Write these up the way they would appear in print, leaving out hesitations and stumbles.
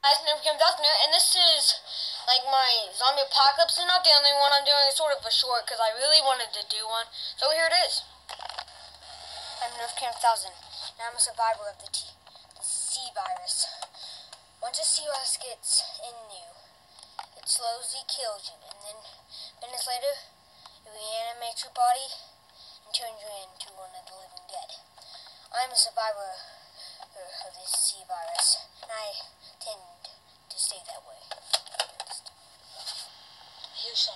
Guys, nerf and this is like my zombie apocalypse. It's not the only one I'm doing. It's sort of a short because I really wanted to do one. So here it is. I'm nerf1000. Now I'm a survivor of the C virus. Once a C virus gets in you, it slowly kills you, and then minutes later, it reanimates your body and turns you into one of the living dead. I'm a survivor of this C virus, and I tend to stay that way. Here's some.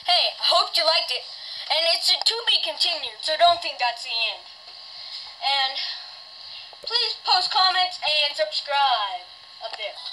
Hey, I hope you liked it. And it's to be continued, so don't think that's the end. And please post comments and subscribe up there.